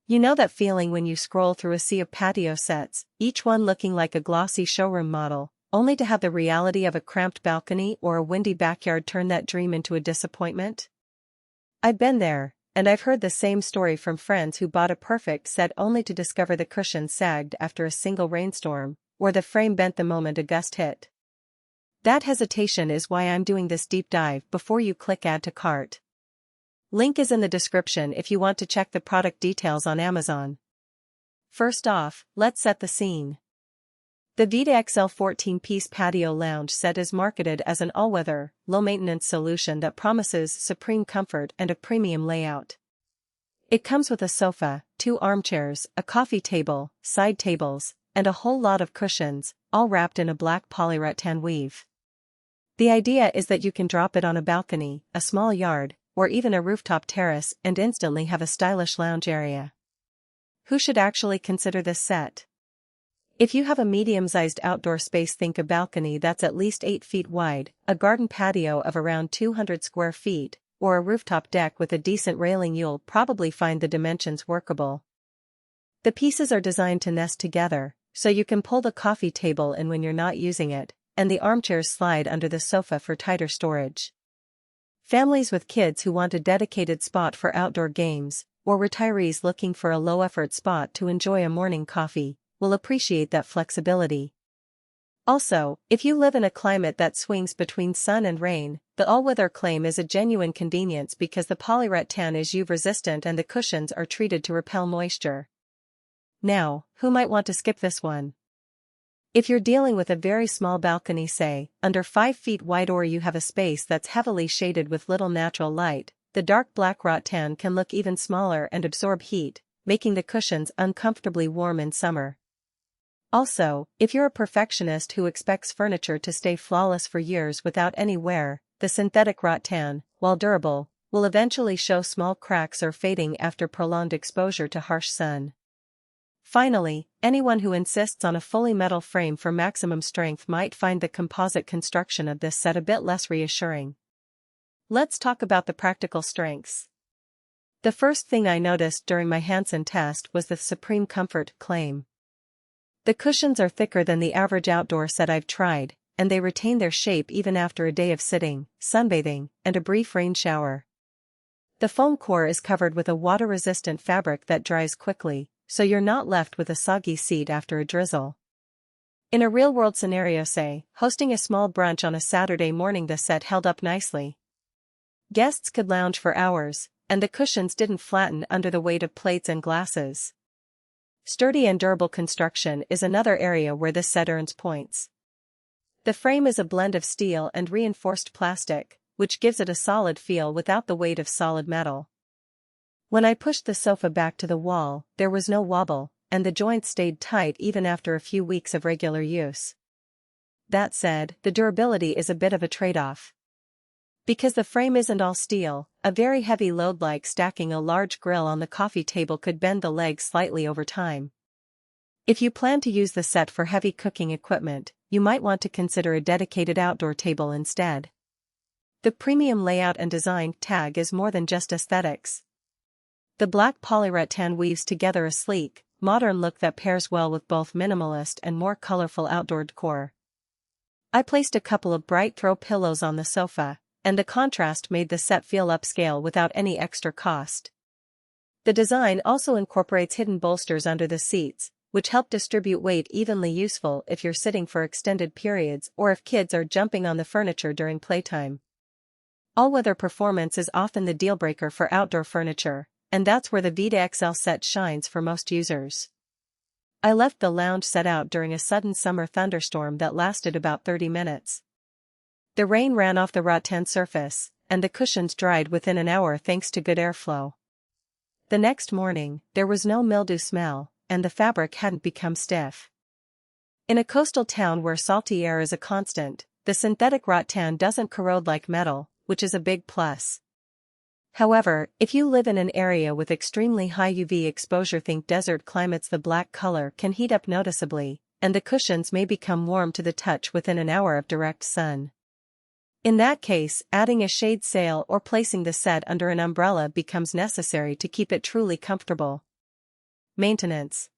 You know that feeling when you scroll through a sea of patio sets, each one looking like a glossy showroom model, only to have the reality of a cramped balcony or a windy backyard turn that dream into a disappointment? I've been there, and I've heard the same story from friends who bought a perfect set only to discover the cushions sagged after a single rainstorm, or the frame bent the moment a gust hit. That hesitation is why I'm doing this deep dive before you click add to cart. Link is in the description if you want to check the product details on Amazon. First off, let's set the scene. The vidaXL 14-piece patio lounge set is marketed as an all-weather, low-maintenance solution that promises supreme comfort and a premium layout. It comes with a sofa, 2 armchairs, a coffee table, side tables, and a whole lot of cushions, all wrapped in a black poly rattan weave. The idea is that you can drop it on a balcony, a small yard, or even a rooftop terrace and instantly have a stylish lounge area. Who should actually consider this set? If you have a medium-sized outdoor space, think a balcony that's at least 8 feet wide, a garden patio of around 200 square feet, or a rooftop deck with a decent railing. You'll probably find the dimensions workable. The pieces are designed to nest together, so you can pull the coffee table in when you're not using it, and the armchairs slide under the sofa for tighter storage. Families with kids who want a dedicated spot for outdoor games, or retirees looking for a low-effort spot to enjoy a morning coffee, will appreciate that flexibility. Also, if you live in a climate that swings between sun and rain, the all-weather claim is a genuine convenience because the polyrattan is UV-resistant and the cushions are treated to repel moisture. Now, who might want to skip this one? If you're dealing with a very small balcony, say, under 5 feet wide, or you have a space that's heavily shaded with little natural light, the dark black rattan can look even smaller and absorb heat, making the cushions uncomfortably warm in summer. Also, if you're a perfectionist who expects furniture to stay flawless for years without any wear, the synthetic rattan, while durable, will eventually show small cracks or fading after prolonged exposure to harsh sun. Finally, anyone who insists on a fully metal frame for maximum strength might find the composite construction of this set a bit less reassuring. Let's talk about the practical strengths. The first thing I noticed during my Hansen test was the supreme comfort claim. The cushions are thicker than the average outdoor set I've tried, and they retain their shape even after a day of sitting, sunbathing, and a brief rain shower. The foam core is covered with a water-resistant fabric that dries quickly, so you're not left with a soggy seat after a drizzle. In a real-world scenario, say, hosting a small brunch on a Saturday morning, the set held up nicely. Guests could lounge for hours, and the cushions didn't flatten under the weight of plates and glasses. Sturdy and durable construction is another area where this set earns points. The frame is a blend of steel and reinforced plastic, which gives it a solid feel without the weight of solid metal. When I pushed the sofa back to the wall, there was no wobble, and the joints stayed tight even after a few weeks of regular use. That said, the durability is a bit of a trade-off. Because the frame isn't all steel, a very heavy load like stacking a large grill on the coffee table could bend the legs slightly over time. If you plan to use the set for heavy cooking equipment, you might want to consider a dedicated outdoor table instead. The premium layout and design tag is more than just aesthetics. The black polyrattan weaves together a sleek, modern look that pairs well with both minimalist and more colorful outdoor decor. I placed a couple of bright throw pillows on the sofa, and the contrast made the set feel upscale without any extra cost. The design also incorporates hidden bolsters under the seats, which help distribute weight evenly, useful if you're sitting for extended periods or if kids are jumping on the furniture during playtime. All-weather performance is often the deal-breaker for outdoor furniture, and that's where the vidaXL set shines for most users. I left the lounge set out during a sudden summer thunderstorm that lasted about 30 minutes. The rain ran off the rattan surface, and the cushions dried within an hour thanks to good airflow. The next morning, there was no mildew smell, and the fabric hadn't become stiff. In a coastal town where salty air is a constant, the synthetic rattan doesn't corrode like metal, which is a big plus. However, if you live in an area with extremely high UV exposure, think desert climates, the black color can heat up noticeably, and the cushions may become warm to the touch within an hour of direct sun. In that case, adding a shade sail or placing the set under an umbrella becomes necessary to keep it truly comfortable. Maintenance.